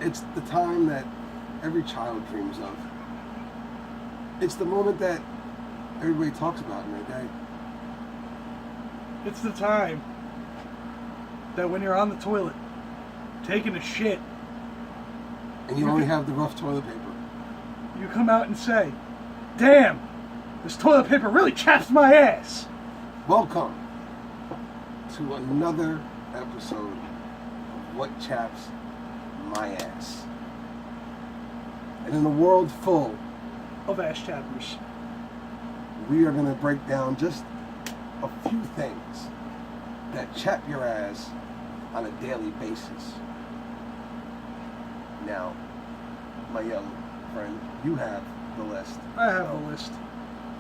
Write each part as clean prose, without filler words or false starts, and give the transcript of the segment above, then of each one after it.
It's the time that every child dreams of. It's the moment that everybody talks about in their day. It's the time that when you're on the toilet, taking a shit, And you only have the rough toilet paper. you come out and say, "Damn, this toilet paper really chaps my ass." Welcome to another episode of What Chaps My Ass. And in a world full, Of ass chappers. we are going to break down just a few things that chap your ass on a daily basis. Now, my young friend, you have the list. I have a list.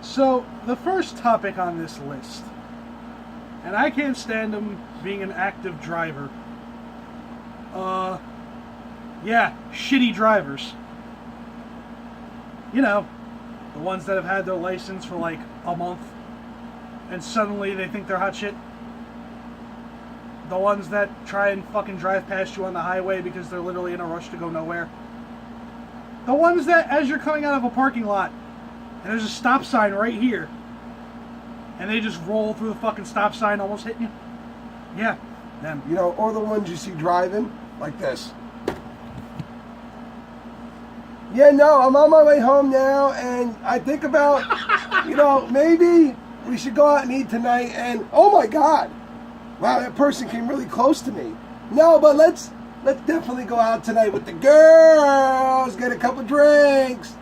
So, the first topic on this list, and I can't stand him being an active driver. Shitty drivers. You know, the ones that have had their license for like a month, and suddenly they think they're hot shit. The ones that try and fucking drive past you on the highway because they're literally in a rush to go nowhere. The ones that, as you're coming out of a parking lot, and there's a stop sign right here, and they just roll through the fucking stop sign, almost hitting you. Yeah, them. You know, or the ones you see driving like this. Yeah, no, I'm on my way home now, and I think about, maybe we should go out and eat tonight, and oh my God, wow, that person came really close to me. No, but let's definitely go out tonight with the girls, get a couple drinks.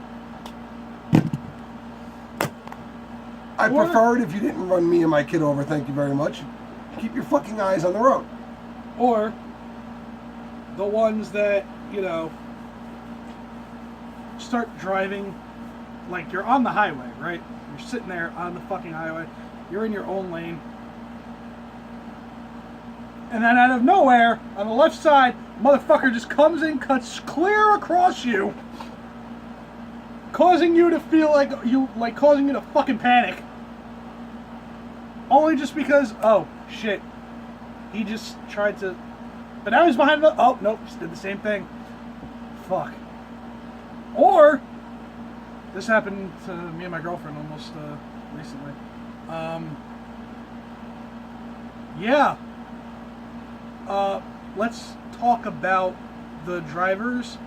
I prefer it if you didn't run me and my kid over, thank you very much. Keep your fucking eyes on the road. Or the ones that, start driving like you're on the highway, right? You're sitting there on the fucking highway. You're in your own lane. And then out of nowhere, on the left side, motherfucker just comes in, cuts clear across you, causing you to feel causing you to fucking panic. Only just because, oh, shit. He just tried to, but now he's behind the, oh, nope, just did the same thing. Fuck. Or, this happened to me and my girlfriend almost recently. Let's talk about the drivers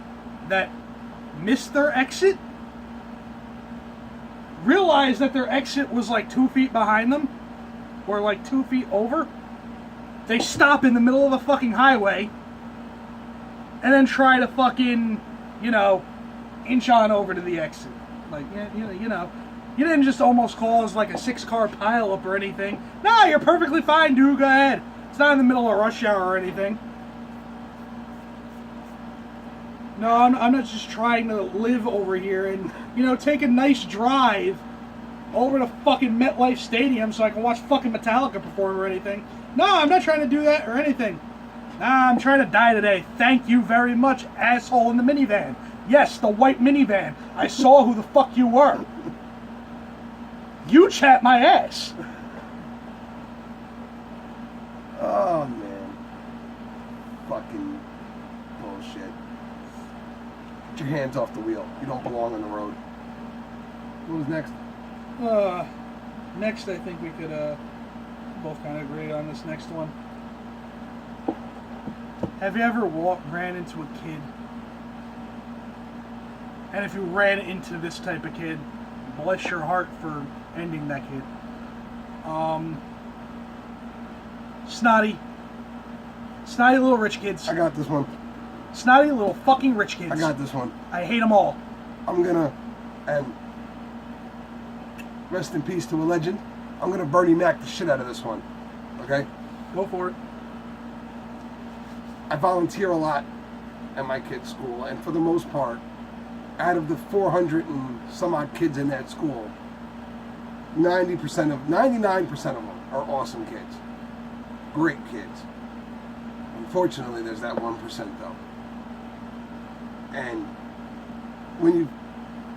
that missed their exit, realized that their exit was like 2 feet behind them, or like 2 feet over. They stop in the middle of the fucking highway, and then try to fucking, inch on over to the exit. Like, you didn't just almost cause like a 6-car pileup or anything. Nah, you're perfectly fine, dude. Go ahead. It's not in the middle of rush hour or anything. No, I'm not just trying to live over here and, take a nice drive over to fucking MetLife Stadium so I can watch fucking Metallica perform or anything. No, I'm not trying to do that or anything. Nah, I'm trying to die today. Thank you very much, asshole in the minivan. Yes, the white minivan. I saw who the fuck you were. You chat my ass. Oh, man. Fucking bullshit. Get your hands off the wheel. You don't belong on the road. What was next? Next, I think we could both kind of agree on this next one. Have you ever ran into a kid? And if you ran into this type of kid, bless your heart for ending that kid. Snotty little rich kids. I got this one. Snotty little fucking rich kids. I got this one. I hate them all. And rest in peace to a legend, I'm gonna Bernie Mac the shit out of this one. Okay? Go for it. I volunteer a lot at my kid's school, and for the most part, out of the 400 and some odd kids in that school, 99% of them are awesome kids. Great kids. Unfortunately, there's that 1% though. And when you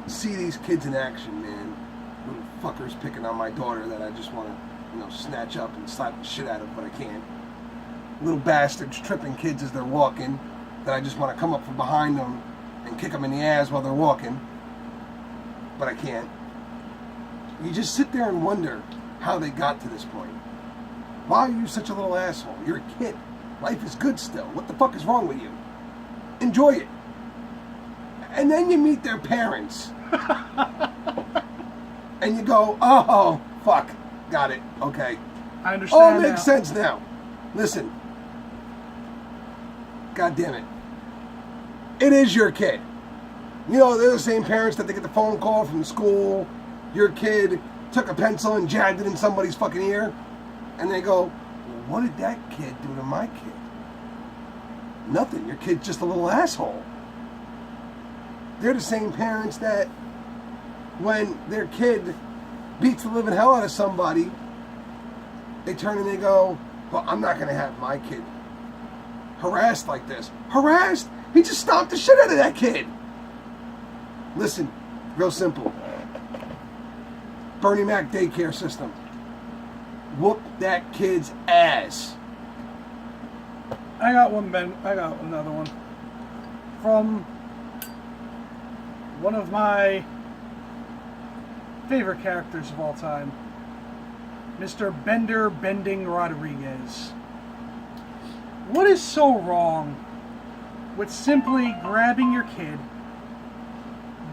see these kids in action, man, little fuckers picking on my daughter that I just want to, snatch up and slap the shit out of, but I can't. Little bastards tripping kids as they're walking that I just want to come up from behind them and kick them in the ass while they're walking, but I can't. You just sit there and wonder how they got to this point. Why are you such a little asshole? You're a kid. Life is good still. What the fuck is wrong with you? Enjoy it. And then you meet their parents. And you go, oh, fuck. Got it. Okay. I understand. All makes sense now. Listen. God damn it. It is your kid. You know, they're the same parents that they get the phone call from school. Your kid took a pencil and jabbed it in somebody's fucking ear. And they go, well, what did that kid do to my kid? Nothing. Your kid's just a little asshole. They're the same parents that when their kid beats the living hell out of somebody, they turn and they go, well, I'm not going to have my kid harassed like this. Harassed? He just stomped the shit out of that kid. Listen, real simple. Bernie Mac daycare system. Whoop that kid's ass. I got one, Ben. I got another one. From one of my favorite characters of all time, Mr. Bender Bending Rodriguez. What is so wrong with simply grabbing your kid,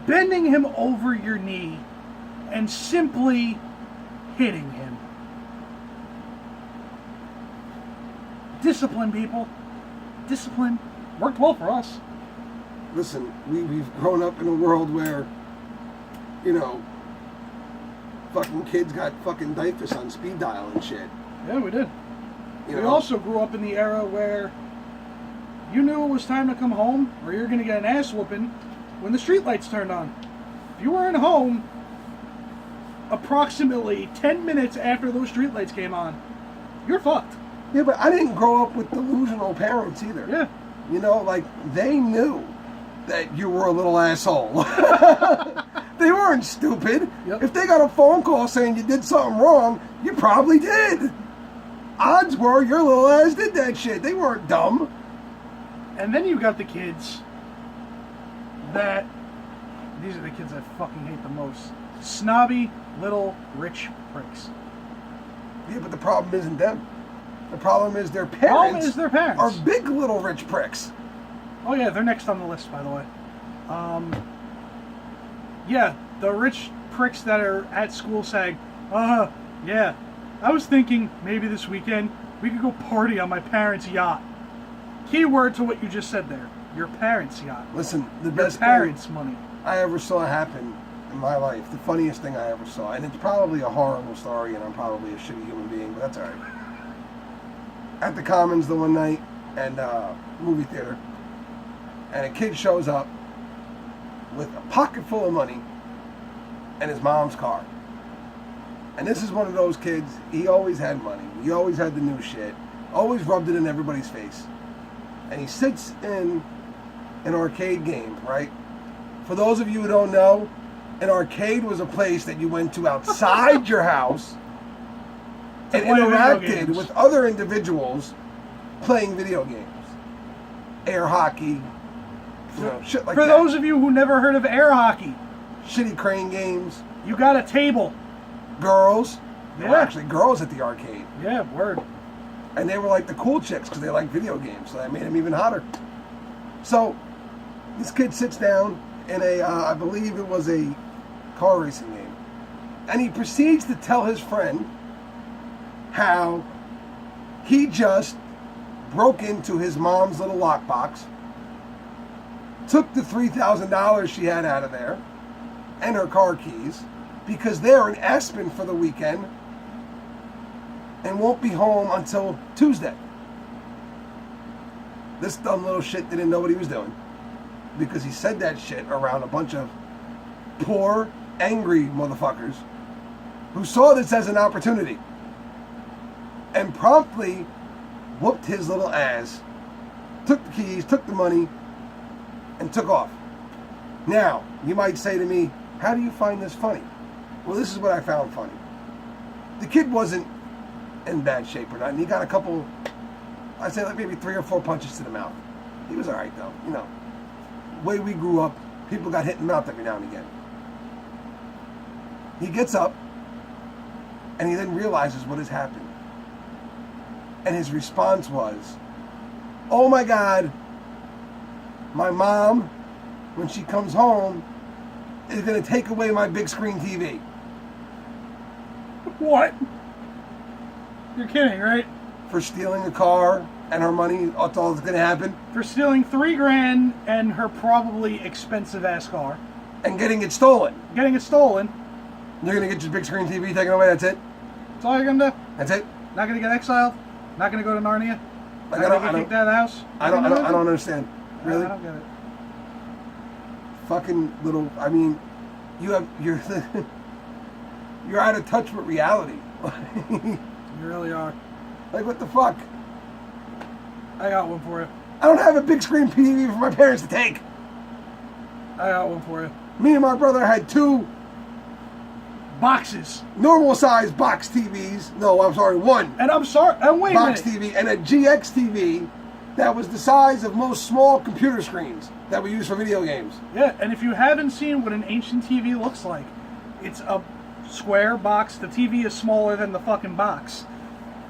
bending him over your knee, and simply hitting him? Discipline, people. Discipline. Worked well for us. Listen, we've grown up in a world where, you know, fucking kids got fucking diapers on speed dial and shit. Yeah, we did. You We know? also grew up in the era where you knew it was time to come home or you're going to get an ass whooping when the streetlights turned on. If you weren't home approximately 10 minutes after those streetlights came on, you're fucked. Yeah, but I didn't grow up with delusional parents either. Yeah. You know, like, they knew that you were a little asshole. They weren't stupid. Yep. If they got a phone call saying you did something wrong, you probably did. Odds were your little ass did that shit. They weren't dumb. And then you got the kids that, these are the kids I fucking hate the most. Snobby, little, rich pricks. Yeah, but the problem isn't them. The problem is their Problem parents is their parents. are big little rich pricks. Oh yeah, they're next on the list, by the way. Yeah, the rich pricks that are at school saying, yeah, I was thinking maybe this weekend we could go party on my parents' yacht. Keyword to what you just said there. Your parents' yacht. Listen, the Your best parents' thing money. I ever saw happen in my life, the funniest thing I ever saw, and it's probably a horrible story, and I'm probably a shitty human being, but that's all right. At the Commons the one night, and movie theater, and a kid shows up with a pocket full of money and his mom's car. And this is one of those kids, he always had money. He always had the new shit. Always rubbed it in everybody's face. And he sits in an arcade game, right? For those of you who don't know, an arcade was a place that you went to outside your house and play video interacted games. with other individuals playing video games. Air hockey, you know, shit like For that. those of you who never heard of air hockey, Shitty crane games. you got a table. Girls. There were Yeah. actually girls at the arcade. Yeah, word. And they were like the cool chicks because they liked video games. So that made them even hotter. So this kid sits down in a, I believe it was a car racing game. And he proceeds to tell his friend how he just broke into his mom's little lockbox, took the $3,000 she had out of there, and her car keys, because they're in Aspen for the weekend and won't be home until Tuesday. This dumb little shit didn't know what he was doing because he said that shit around a bunch of poor, angry motherfuckers who saw this as an opportunity and promptly whooped his little ass, took the keys, took the money, and took off. Now, you might say to me, how do you find this funny? Well, this is what I found funny. The kid wasn't in bad shape or nothing. He got a couple, I'd say like maybe 3 or 4 punches to the mouth. He was alright though, you know. The way we grew up, people got hit in the mouth every now and again. He gets up, and he then realizes what has happened. And his response was, oh my God, my mom, when she comes home, is going to take away my big screen TV. What? You're kidding, right? For stealing a car and her money, that's all that's going to happen. For stealing $3,000 and her probably expensive ass car. And getting it stolen. Getting it stolen. You're going to get your big screen TV taken away, that's it? That's all you're going to do? That's it? Not going to get exiled? Not going to go to Narnia? Like, Not going to get kicked out of the house? I don't understand. Really? I don't get it. Fucking little, I mean, you're you're out of touch with reality. You really are. Like, what the fuck? I got one for you. I don't have a big screen TV for my parents to take. I got one for you. Me and my brother had 2 boxes. normal size box TVs. No, I'm sorry, 1. And I'm sorry, and wait box a minute. TV and a GX TV that was the size of most small computer screens that we use for video games. Yeah, and if you haven't seen what an ancient TV looks like, it's a square box. The TV is smaller than the fucking box.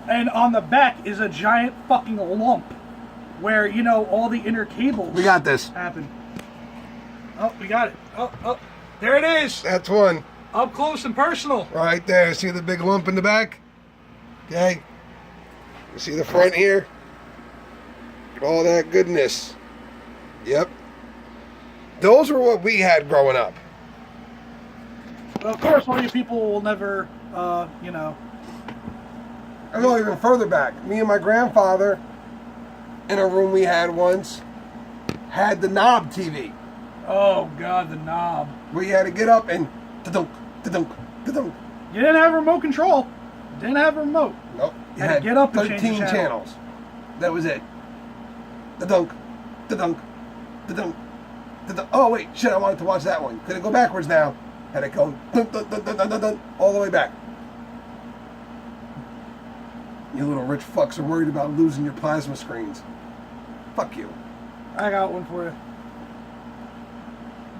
And on the back is a giant fucking lump where, you know, all the inner cables We got this. happen. Oh, we got it. Oh, there it is. That's one. Up close and personal. Right there. See the big lump in the back? Okay. You see the front here? All that goodness. Yep. Those were what we had growing up. But of course, all you people will never, you know. I go even further back. Me and my grandfather, in a room we had once, had the knob TV. Oh, God, the knob. Where you had to get up and da-dunk, da-dunk, da-dunk. You didn't have remote control. Didn't have a remote. Nope. You Had to get up and change the 13 channel. channels. That was it. Da-dunk, da-dunk, da-dunk, da-dunk. Oh, wait, shit, I wanted to watch that one. Could it go backwards now? Had it go dun, dun, dun, dun, dun, dun, dun, all the way back. You little rich fucks are worried about losing your plasma screens. Fuck you. I got one for you.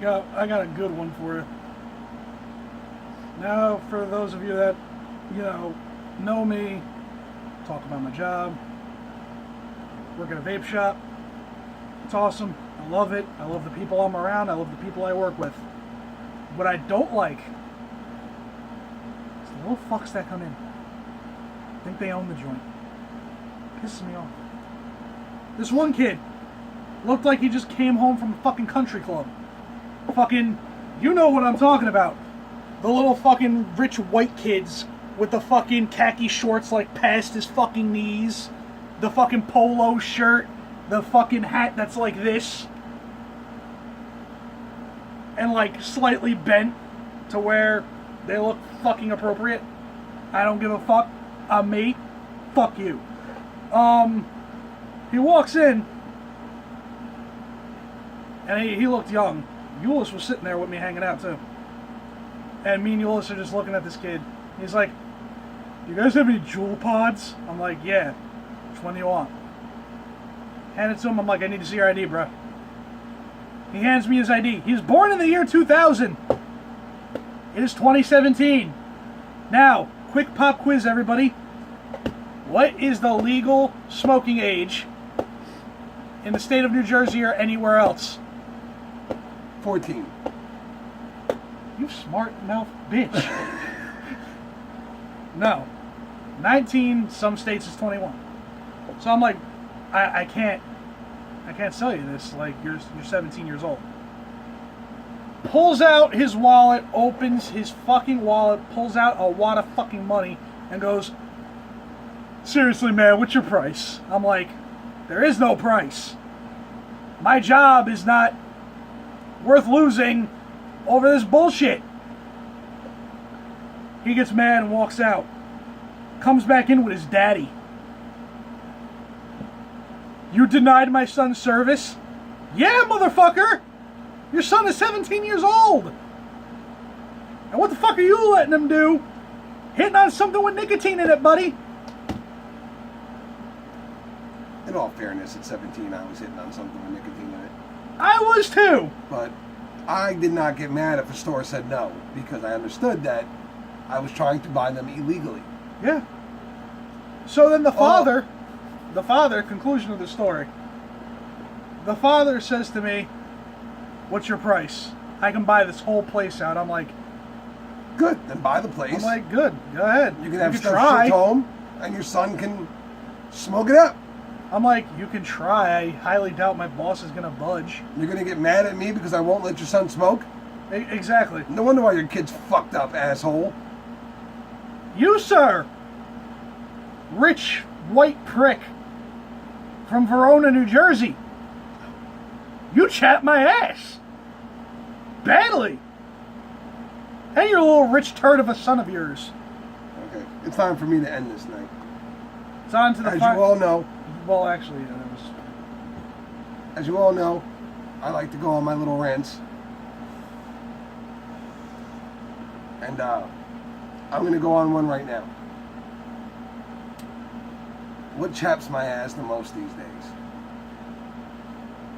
I got a good one for you. Now, for those of you that, you know me, talk about my job, work at a vape shop. It's awesome. I love it. I love the people I'm around. I love the people I work with. What I don't like is the little fucks that come in. Think they own the joint. Pisses me off. This one kid looked like he just came home from a fucking country club. Fucking, you know what I'm talking about. The little fucking rich white kids with the fucking khaki shorts like past his fucking knees. The fucking polo shirt. The fucking hat that's like this. And like slightly bent to where they look fucking appropriate. I don't give a fuck. I'm mate. Fuck you. He walks in and he looked young. Euless was sitting there with me hanging out too. And me and Euless are just looking at this kid. He's like, "You guys have any jewel pods?" I'm like, "Yeah." "Which one do you want?" Hand it to him. I'm like, "I need to see your ID, bro." He hands me his ID. He was born in the year 2000. It is 2017. Now, quick pop quiz, everybody. What is the legal smoking age in the state of New Jersey or anywhere else? 14. You smart mouth bitch. No. 19, some states is 21. So I'm like, I can't sell you this. Like, you're 17 years old. Pulls out his wallet, opens his fucking wallet, pulls out a wad of fucking money, and goes, "Seriously, man, what's your price?" I'm like, there is no price. My job is not worth losing over this bullshit. He gets mad and walks out. Comes back in with his daddy. "You denied my son service?" "Yeah, motherfucker! Your son is 17 years old! And what the fuck are you letting him do? Hitting on something with nicotine in it, buddy!" In all fairness, at 17, I was hitting on something with nicotine in it. I was too. But I did not get mad if a store said no, because I understood that I was trying to buy them illegally. Yeah. So then the father, conclusion of the story. The father says to me, "What's your price? I can buy this whole place out." I'm like, Good, then buy the place. I'm like, good, go ahead. You can have stuff try. shipped home, and your son can smoke it up. I'm like, you can try. I highly doubt my boss is gonna budge. You're gonna get mad at me because I won't let your son smoke? Exactly. No wonder why your kid's fucked up, asshole. You, sir, rich white prick from Verona, New Jersey, you chapped my ass badly. And your little rich turd of a son of yours. Okay, it's time for me to end this night. It's on to the As you all know, well, actually, yeah, that was. as you all know, I like to go on my little rants. And I'm going to go on one right now. What chaps my ass the most these days?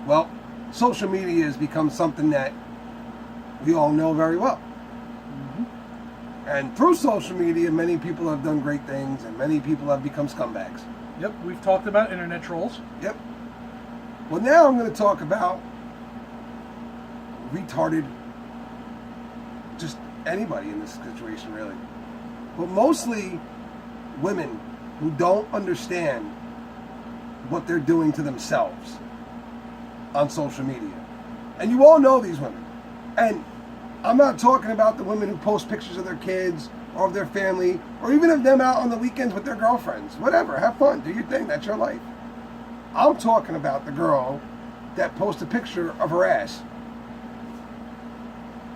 Well, social media has become something that we all know very well. And through social media, many people have done great things, and many people have become scumbags. Yep, we've talked about internet trolls. Yep. Well, now I'm going to talk about retarded, just anybody in this situation, really. But mostly women who don't understand what they're doing to themselves on social media. And you all know these women. And I'm not talking about the women who post pictures of their kids or of their family, or even of them out on the weekends with their girlfriends. Whatever, have fun, do your thing, that's your life. I'm talking about the girl that posts a picture of her ass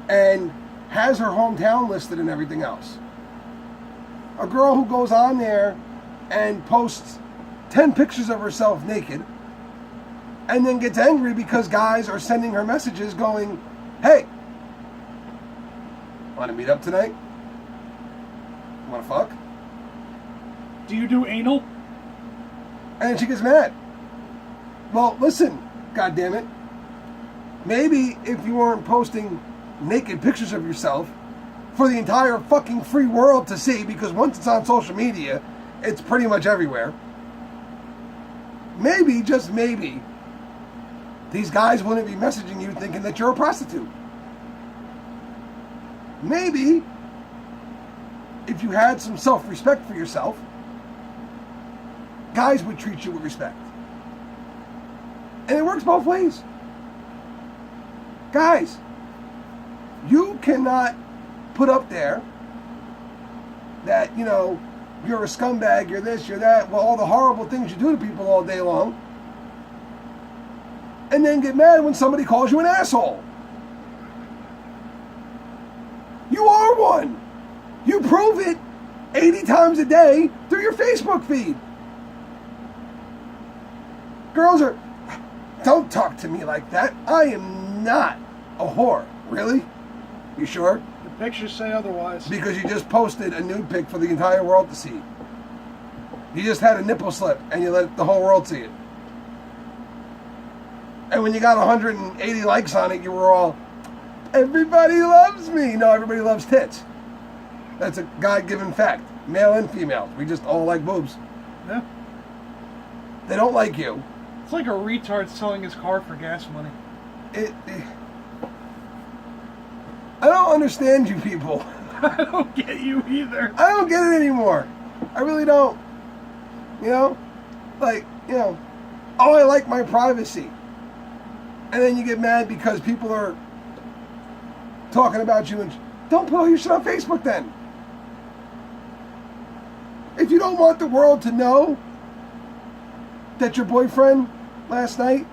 and has her hometown listed and everything else. A girl who goes on there and posts 10 pictures of herself naked and then gets angry because guys are sending her messages going, "Hey, want to meet up tonight? Want to fuck?" Do you do anal? And she gets mad. Well, listen, goddammit. Maybe if you weren't posting naked pictures of yourself for the entire fucking free world to see, because once it's on social media, it's pretty much everywhere. Maybe, just maybe, these guys wouldn't be messaging you thinking that you're a prostitute. Maybe, if you had some self-respect for yourself, guys would treat you with respect. And it works both ways. Guys, you cannot put up there that, you know, you're a scumbag, you're this, you're that, well, all the horrible things you do to people all day long, and then get mad when somebody calls you an asshole. You are one. You prove it 80 times a day through your Facebook feed. Girls are, "Don't talk to me like that. I am not a whore." Really? You sure? The pictures say otherwise. Because you just posted a nude pic for the entire world to see. You just had a nipple slip and you let the whole world see it. And when you got 180 likes on it, you were all, "Everybody loves me." No, everybody loves tits. That's a God-given fact. Male and female. We just all like boobs. Yeah. They don't like you. It's like a retard selling his car for gas money. I don't understand you people. I don't get you either. I don't get it anymore. I really don't. You know? Like, you know, oh, I like my privacy. And then you get mad because people are talking about you and don't put all your shit on Facebook then. If you don't want the world to know that your boyfriend last night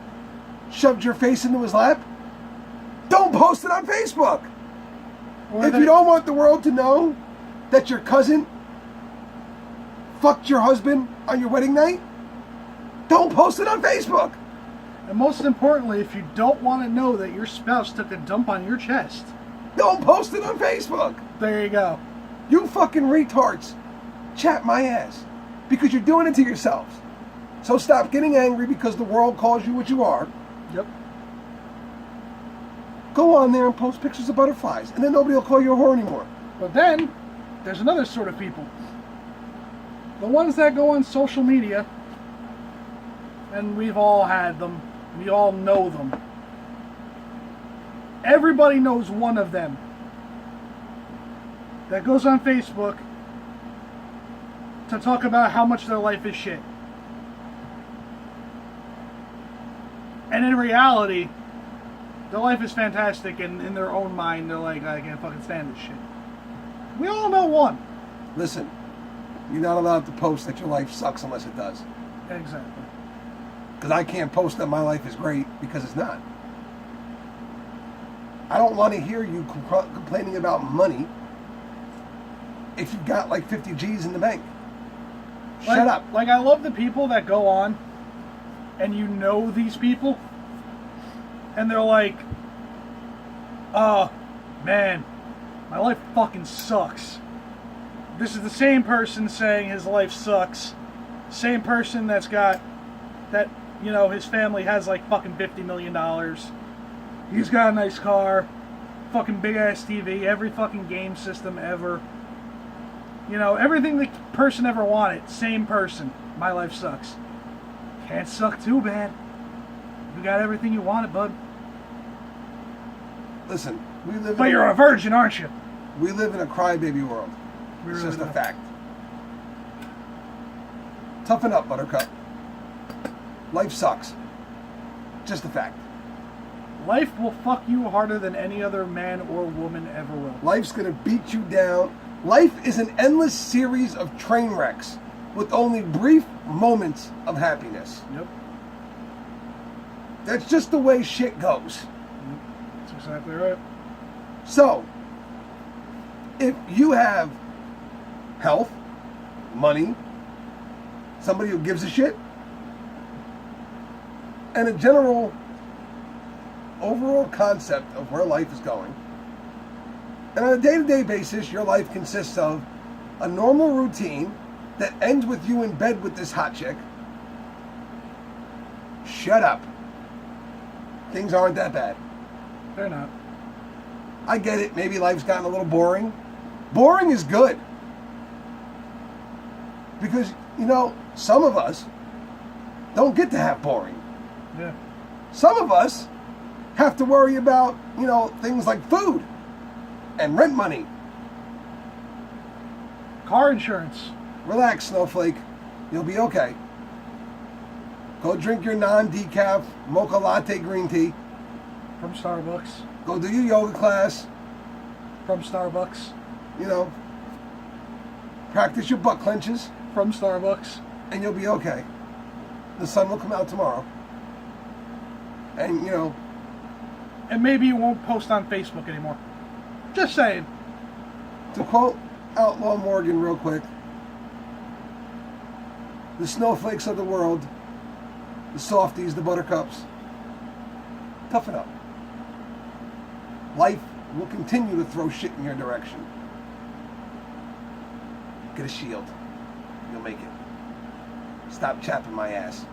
shoved your face into his lap, don't post it on Facebook. If you don't want the world to know that your cousin fucked your husband on your wedding night, don't post it on Facebook. And most importantly, if you don't want to know that your spouse took a dump on your chest, don't post it on Facebook. There you go. You fucking retards chat my ass because you're doing it to yourselves. So stop getting angry because the world calls you what you are. Yep. Go on there and post pictures of butterflies, and then nobody will call you a whore anymore. But then, there's another sort of people. The ones that go on social media, and we've all had them, we all know them. Everybody knows one of them that goes on Facebook to talk about how much their life is shit. And in reality, their life is fantastic, and in their own mind, they're like, I can't fucking stand this shit. We all know one. Listen, you're not allowed to post that your life sucks unless it does. Exactly. Because I can't post that my life is great because it's not. I don't want to hear you complaining about money if you've got like 50 G's in the bank. Shut up. Like, I love the people that go on and you know these people and they're like, oh, man, my life fucking sucks. This is the same person saying his life sucks. Same person that's got that, you know, his family has like fucking $50 million. He's got a nice car, fucking big ass TV, every fucking game system ever. You know, everything the person ever wanted. Same person. My life sucks. Can't suck too bad. You got everything you wanted, bud. Listen, we live. But you're a virgin, aren't you? We live in a crybaby world. We It's really just a do. fact. Toughen up, Buttercup. Life sucks. Just a fact. Life will fuck you harder than any other man or woman ever will. Life's gonna beat you down. Life is an endless series of train wrecks with only brief moments of happiness. Yep. That's just the way shit goes. That's exactly right. So, if you have health, money, somebody who gives a shit, and a general overall concept of where life is going, and on a day-to-day basis, your life consists of a normal routine that ends with you in bed with this hot chick, shut up. Things aren't that bad. They're not. I get it. Maybe life's gotten a little boring. Boring is good. Because, you know, some of us don't get to have boring. Yeah. Some of us have to worry about, you know, things like food and rent money. Car insurance. Relax, Snowflake. You'll be okay. Go drink your non-decaf mocha latte green tea. From Starbucks. Go do your yoga class. From Starbucks. You know, practice your butt clenches. From Starbucks. And you'll be okay. The sun will come out tomorrow. And, you know, And maybe you won't post on Facebook anymore. Just saying. to quote Outlaw Morgan real quick, the snowflakes of the world, the softies, the buttercups, toughen up. Life will continue to throw shit in your direction. Get a shield. You'll make it. Stop chapping my ass.